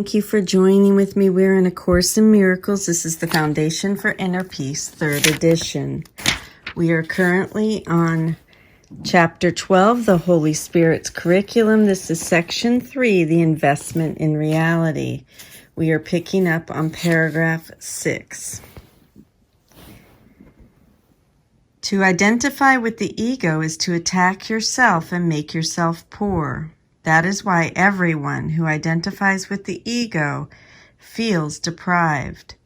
Thank you for joining with me. We're in A Course in Miracles. This is the Foundation for Inner Peace, 3rd edition. We are currently on Chapter 12, the Holy Spirit's Curriculum. This is Section 3, the Investment in Reality. We are picking up on paragraph 6. To identify with the ego is to attack yourself and make yourself poor. That is why everyone who identifies with the ego feels deprived.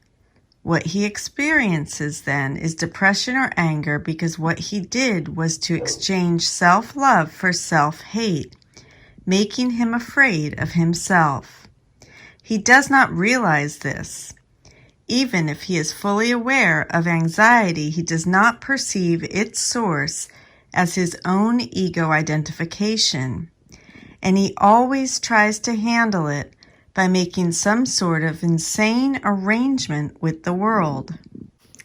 What he experiences then is depression or anger because what he did was to exchange self-love for self-hate, making him afraid of himself. He does not realize this. Even if he is fully aware of anxiety, he does not perceive its source as his own ego identification. And he always tries to handle it by making some sort of insane arrangement with the world.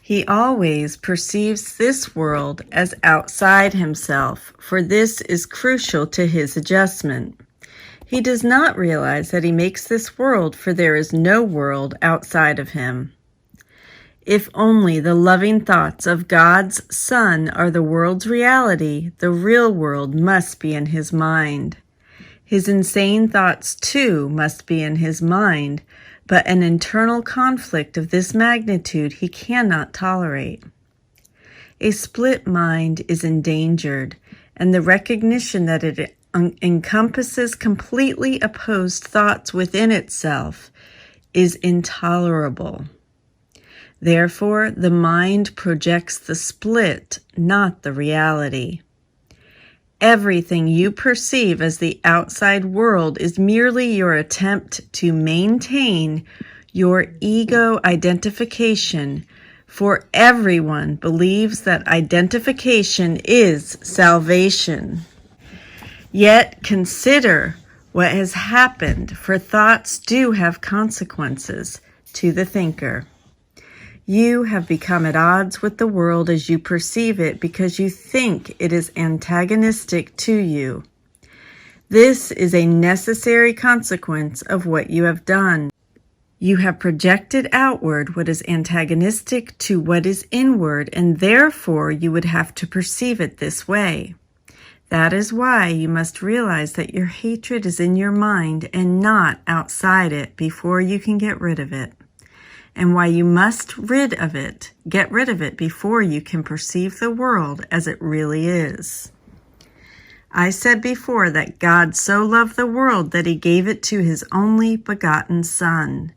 He always perceives this world as outside himself, for this is crucial to his adjustment. He does not realize that he makes this world, for there is no world outside of him. If only the loving thoughts of God's Son are the world's reality, the real world must be in his mind. His insane thoughts, too, must be in his mind, but an internal conflict of this magnitude he cannot tolerate. A split mind is endangered, and the recognition that it encompasses completely opposed thoughts within itself is intolerable. Therefore, the mind projects the split, not the reality. Everything you perceive as the outside world is merely your attempt to maintain your ego identification, for everyone believes that identification is salvation. Yet consider what has happened, for thoughts do have consequences to the thinker. You have become at odds with the world as you perceive it because you think it is antagonistic to you. This is a necessary consequence of what you have done. You have projected outward what is antagonistic to what is inward, and therefore you would have to perceive it this way. That is why you must realize that your hatred is in your mind and not outside it before you can get rid of it. And why you must get rid of it before you can perceive the world as it really is. I said before that God so loved the world that he gave it to his only begotten Son.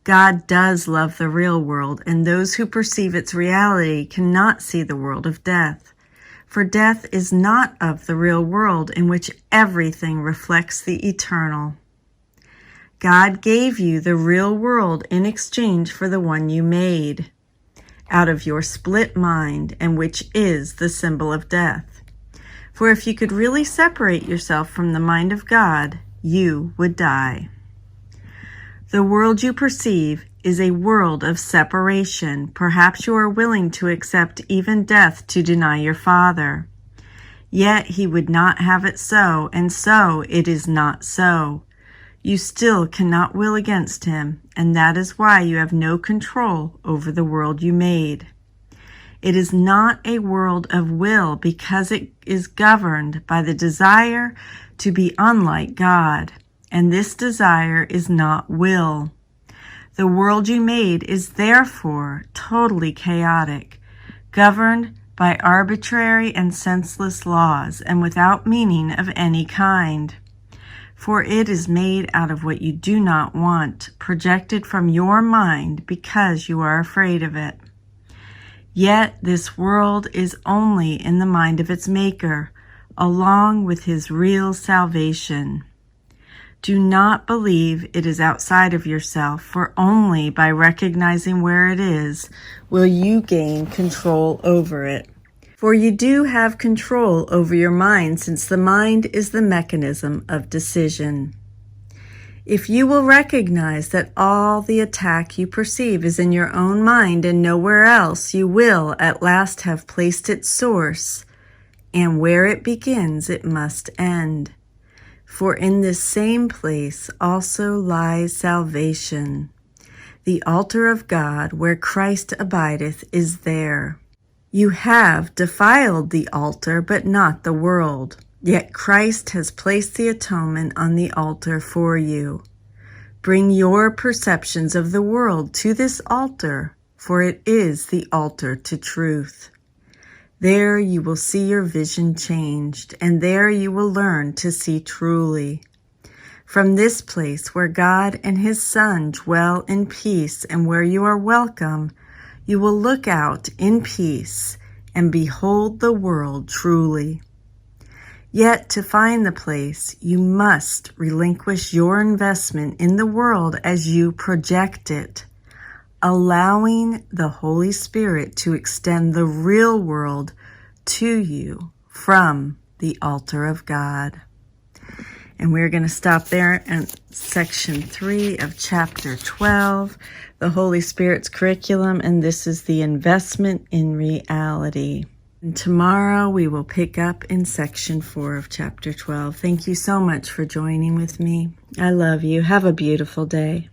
God does love the real world, and those who perceive its reality cannot see the world of death. For death is not of the real world in which everything reflects the eternal. God gave you the real world in exchange for the one you made out of your split mind, and which is the symbol of death. For if you could really separate yourself from the mind of God, you would die. The world you perceive is a world of separation. Perhaps you are willing to accept even death to deny your Father. Yet he would not have it so, and so it is not so. You still cannot will against him, and that is why you have no control over the world you made. It is not a world of will because it is governed by the desire to be unlike God, and this desire is not will. The world you made is therefore totally chaotic, governed by arbitrary and senseless laws, and without meaning of any kind. For it is made out of what you do not want, projected from your mind because you are afraid of it. Yet this world is only in the mind of its maker, along with his real salvation. Do not believe it is outside of yourself, for only by recognizing where it is will you gain control over it. For you do have control over your mind, since the mind is the mechanism of decision. If you will recognize that all the attack you perceive is in your own mind and nowhere else, you will at last have placed its source, and where it begins, it must end. For in this same place also lies salvation. The altar of God, where Christ abideth, is there. You have defiled the altar, but not the world. Yet Christ has placed the atonement on the altar for you. Bring your perceptions of the world to this altar, for it is the altar to truth. There you will see your vision changed, and there you will learn to see truly. From this place where God and His Son dwell in peace and where you are welcome, you will look out in peace and behold the world truly. Yet to find the place, you must relinquish your investment in the world as you project it, allowing the Holy Spirit to extend the real world to you from the altar of God. And we're going to stop there in section 3 of chapter 12, the Holy Spirit's curriculum, and this is the investment in reality. And tomorrow we will pick up in section 4 of chapter 12. Thank you so much for joining with me. I love you. Have a beautiful day.